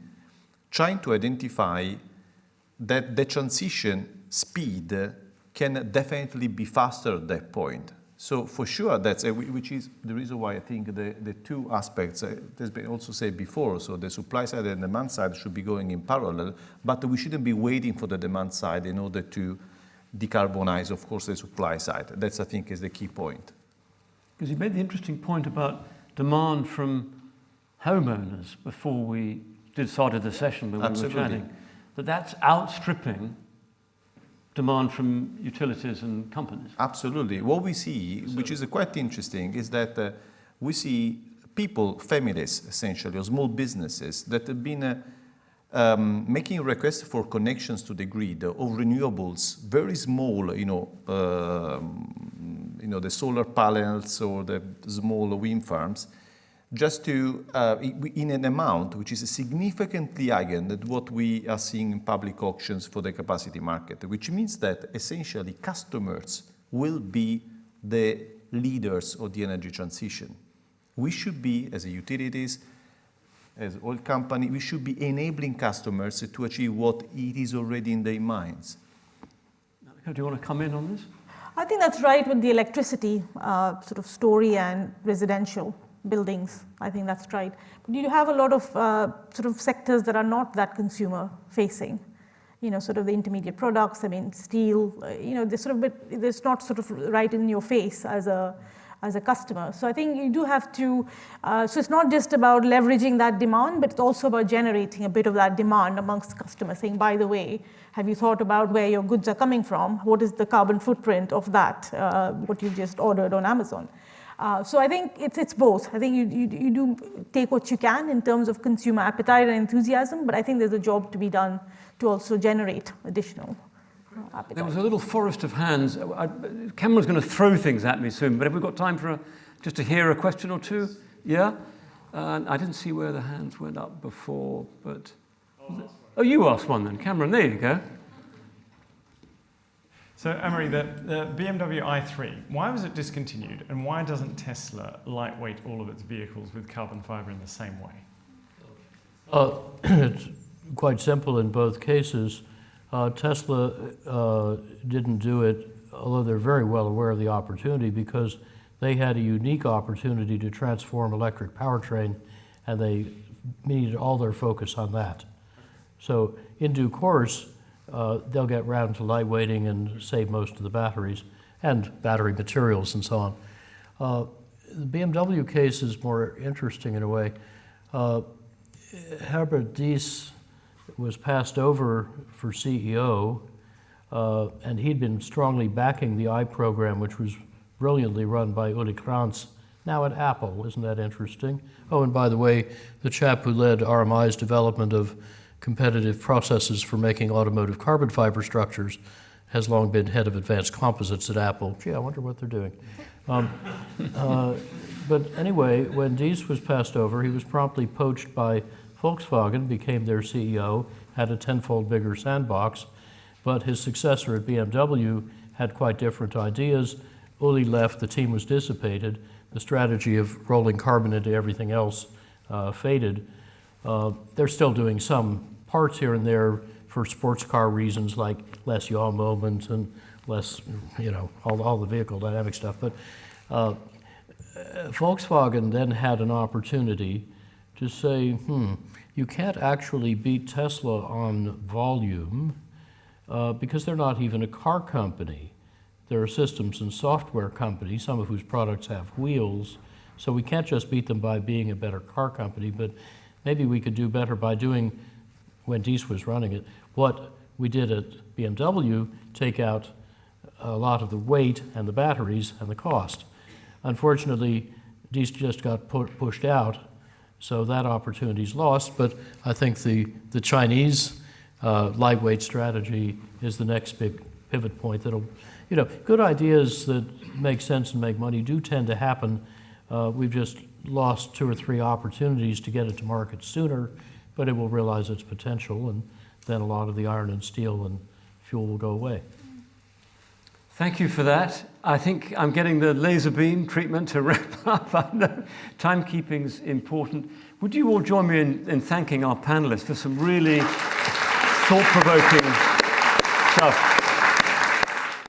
trying to identify that the transition speed can definitely be faster at that point. So for sure, that's which is the reason why I think the two aspects, has been also said before, so the supply side and demand side should be going in parallel, but we shouldn't be waiting for the demand side in order to decarbonize, of course, the supply side. That's, I think, is the key point. Because you made the interesting point about demand from homeowners before we started the session when we were chatting, that's outstripping demand from utilities and companies. Absolutely. What we see, which is quite interesting, is that we see people, families essentially, or small businesses that have been making requests for connections to the grid of renewables, very small, the solar panels or the small wind farms, just to, in an amount which is significantly higher than what we are seeing in public auctions for the capacity market, which means that essentially customers will be the leaders of the energy transition. We should be, as utilities, as oil company, we should be enabling customers to achieve what it is already in their minds. Do you want to come in on this? I think that's right with the electricity sort of story and residential buildings. I think that's right. But you have a lot of sort of sectors that are not that consumer facing. Sort of the intermediate products. I mean, steel. They're sort of it's not sort of right in your face as a as a customer. So I think you do have to, so it's not just about leveraging that demand, but it's also about generating a bit of that demand amongst customers, saying, by the way, have you thought about where your goods are coming from? What is the carbon footprint of that, what you just ordered on Amazon? So I think it's both. I think you do take what you can in terms of consumer appetite and enthusiasm, but I think there's a job to be done to also generate additional appetite. There was a little forest of hands. Cameron's going to throw things at me soon, but have we got time for just to hear a question or two? Yeah? I didn't see where the hands went up before, but... Oh, you asked one then. Cameron, there you go. So, Amory, the BMW i3, why was it discontinued, and why doesn't Tesla lightweight all of its vehicles with carbon fiber in the same way? It's quite simple in both cases. Tesla didn't do it, although they're very well aware of the opportunity, because they had a unique opportunity to transform electric powertrain, and they needed all their focus on that. So in due course, they'll get round to lightweighting and save most of the batteries and battery materials and so on. The BMW case is more interesting in a way. Herbert Diess was passed over for CEO, and he'd been strongly backing the I program, which was brilliantly run by Uli Krantz, now at Apple. Isn't that interesting? Oh, and by the way, the chap who led RMI's development of competitive processes for making automotive carbon fiber structures has long been head of advanced composites at Apple. Gee, I wonder what they're doing. But anyway, when Diess was passed over, he was promptly poached by Volkswagen, became their CEO, had a tenfold bigger sandbox, but his successor at BMW had quite different ideas. Uli left, the team was dissipated, the strategy of rolling carbon into everything else faded. They're still doing some parts here and there for sports car reasons, like less yaw moment and less, all the vehicle dynamic stuff. But Volkswagen then had an opportunity to say, you can't actually beat Tesla on volume because they're not even a car company. They're a systems and software company, some of whose products have wheels. So we can't just beat them by being a better car company, but maybe we could do better by doing, when Diess was running it, what we did at BMW, take out a lot of the weight and the batteries and the cost. Unfortunately, Diess just got pushed out, so that opportunity's lost, but I think the Chinese lightweight strategy is the next big pivot point that'll, good ideas that make sense and make money do tend to happen. We've just lost 2 or 3 opportunities to get it to market sooner, but it will realize its potential, and then a lot of the iron and steel and fuel will go away. Thank you for that. I think I'm getting the laser beam treatment to wrap up. I know timekeeping's important. Would you all join me in thanking our panelists for some really thought-provoking stuff?